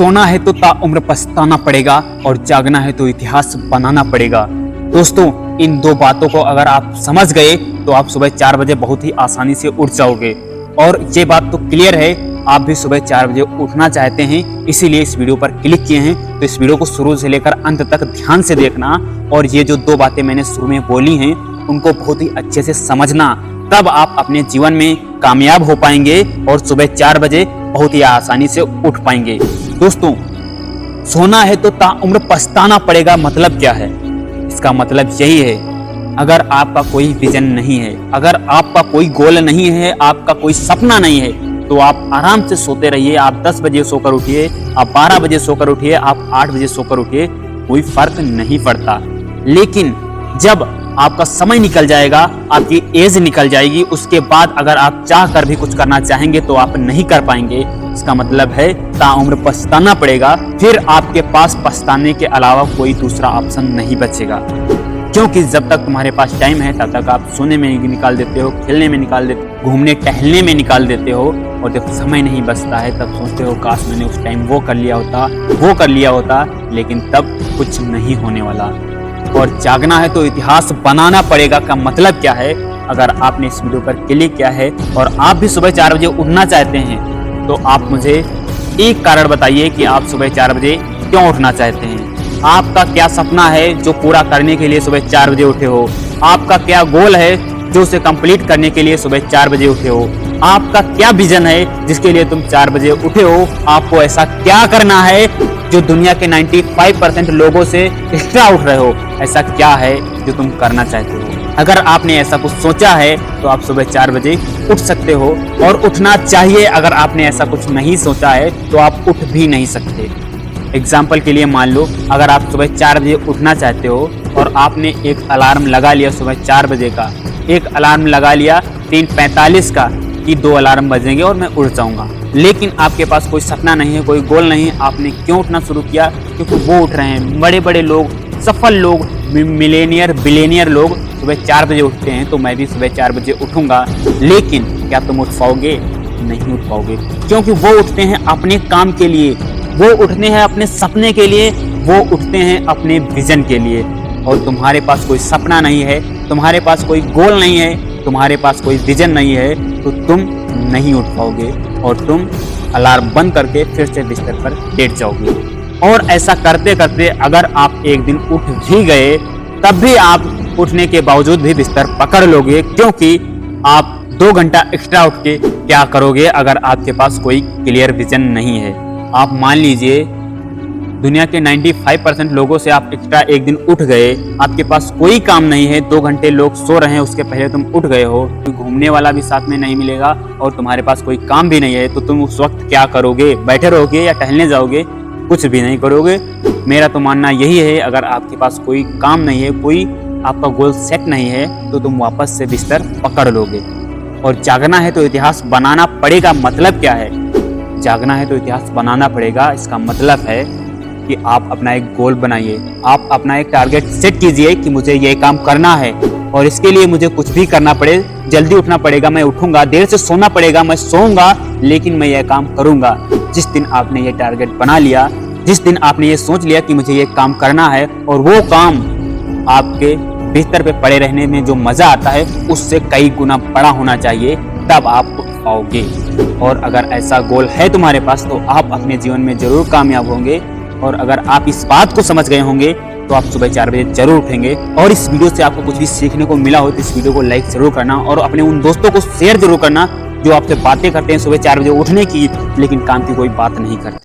सोना है तो ताउम्र पछताना पड़ेगा और जागना है तो इतिहास बनाना पड़ेगा। दोस्तों, इन दो बातों को अगर आप समझ गए तो आप सुबह 4 बजे बहुत ही आसानी से उठ जाओगे। और ये बात तो क्लियर है, आप भी सुबह 4 बजे उठना चाहते हैं, इसीलिए इस वीडियो पर क्लिक किए हैं। तो इस वीडियो को शुरू से लेकर अंत तक ध्यान से देखना और ये जो दो बातें मैंने शुरू में बोली हैं उनको बहुत ही अच्छे से समझना, तब आप अपने जीवन में कामयाब हो पाएंगे और सुबह 4 बजे बहुत ही आसानी से उठ पाएंगे। दोस्तों, सोना है तो ताउम्र पछताना पड़ेगा मतलब क्या है? इसका मतलब यही है, अगर आपका कोई विजन नहीं है, अगर आपका कोई गोल नहीं है, आपका कोई सपना नहीं है, तो आप आराम से सोते रहिए। आप 10 बजे सोकर उठिए, आप 12 बजे सोकर उठिए, आप 8 बजे सोकर उठिए, कोई फर्क नहीं पड़ता। लेकिन जब आपका समय निकल जाएगा, आपकी एज निकल जाएगी, उसके बाद अगर आप चाह कर भी कुछ करना चाहेंगे तो आप नहीं कर पाएंगे। इसका मतलब है ताउम्र पछताना पड़ेगा। फिर आपके पास पछताने के अलावा कोई दूसरा ऑप्शन नहीं बचेगा, क्योंकि जब तक तुम्हारे पास टाइम है तब तक आप सोने में निकाल देते हो, खेलने में निकाल देते हो, घूमने टहलने में निकाल देते हो, और जब समय नहीं बचता है तब सोचते हो काश मैंने उस टाइम वो कर लिया होता, लेकिन तब कुछ नहीं होने वाला। और जागना है तो इतिहास बनाना पड़ेगा का मतलब क्या है? अगर आपने इस वीडियो पर क्लिक किया है और आप भी सुबह 4 बजे उठना चाहते हैं तो आप मुझे एक कारण बताइए कि आप सुबह 4 बजे क्यों उठना चाहते हैं। आपका क्या सपना है जो पूरा करने के लिए सुबह 4 बजे उठे हो? आपका क्या गोल है जो उसे कंप्लीट करने के लिए सुबह 4 बजे उठे हो? आपका क्या विजन है जिसके लिए तुम 4 बजे उठे हो? आपको ऐसा क्या करना है जो दुनिया के 95% लोगों से एक्स्ट्रा उठ रहे हो? ऐसा क्या है जो तुम करना चाहते हो? अगर आपने ऐसा कुछ सोचा है तो आप सुबह 4 बजे उठ सकते हो और उठना चाहिए। अगर आपने ऐसा कुछ नहीं सोचा है तो आप उठ भी नहीं सकते। एग्जाम्पल के लिए मान लो, अगर आप सुबह 4 बजे उठना चाहते हो और आपने एक अलार्म लगा लिया सुबह 4 बजे का, एक अलार्म लगा लिया 3:45 का कि 2 अलार्म बजेंगे और मैं उठ जाऊंगा, लेकिन आपके पास कोई सपना नहीं है, कोई गोल नहीं है। आपने क्यों उठना शुरू किया? क्योंकि वो उठ रहे हैं, बड़े बड़े लोग, सफल लोग, मिलेनियर बिलियनियर लोग सुबह 4 बजे उठते हैं, तो मैं भी सुबह 4 बजे उठूंगा। लेकिन क्या तुम उठ पाओगे? नहीं उठ पाओगे, क्योंकि वो उठते हैं अपने काम के लिए, वो उठते हैं अपने सपने के लिए, वो उठते हैं अपने विजन के लिए। और तुम्हारे पास कोई सपना नहीं है, तुम्हारे पास कोई गोल नहीं है, तुम्हारे पास कोई विजन नहीं है, तो तुम नहीं उठ पाओगे और तुम अलार्म बंद करके फिर से बिस्तर पर लेट जाओगे। और ऐसा करते करते अगर आप एक दिन उठ भी गए तब भी आप उठने के बावजूद भी बिस्तर पकड़ लोगे, क्योंकि आप 2 घंटा एक्स्ट्रा उठ के क्या करोगे अगर आपके पास कोई क्लियर विजन नहीं है? आप मान लीजिए दुनिया के 95% लोगों से आप एक्स्ट्रा एक दिन उठ गए, आपके पास कोई काम नहीं है, 2 घंटे लोग सो रहे हैं उसके पहले तुम उठ गए हो, घूमने वाला भी साथ में नहीं मिलेगा और तुम्हारे पास कोई काम भी नहीं है, तो तुम उस वक्त क्या करोगे? बैठे रहोगे या टहलने जाओगे? कुछ भी नहीं करोगे। मेरा तो मानना यही है, अगर आपके पास कोई काम नहीं है, कोई आपका गोल सेट नहीं है, तो तुम वापस से बिस्तर पकड़ लोगे। और जागना है तो इतिहास बनाना पड़ेगा मतलब क्या है? जागना है तो इतिहास बनाना पड़ेगा, इसका मतलब है कि आप अपना एक गोल बनाइए, आप अपना एक टारगेट सेट कीजिए कि मुझे ये काम करना है और इसके लिए मुझे कुछ भी करना पड़े, जल्दी उठना पड़ेगा, मैं उठूंगा, देर से सोना पड़ेगा, मैं सोऊंगा, लेकिन मैं ये काम करूंगा। जिस दिन आपने ये टारगेट बना लिया, जिस दिन आपने ये सोच लिया कि मुझे ये काम करना है और वो काम आपके बिस्तर पे पड़े रहने में जो मजा आता है उससे कई गुना बड़ा होना चाहिए, तब आप उठ पाओगे। और अगर ऐसा गोल है तुम्हारे पास तो आप अपने जीवन में जरूर कामयाब होंगे। और अगर आप इस बात को समझ गए होंगे तो आप सुबह 4 बजे जरूर उठेंगे। और इस वीडियो से आपको कुछ भी सीखने को मिला हो तो इस वीडियो को लाइक जरूर करना और अपने उन दोस्तों को शेयर जरूर करना जो आपसे बातें करते हैं सुबह 4 बजे उठने की, लेकिन काम की कोई बात नहीं करते।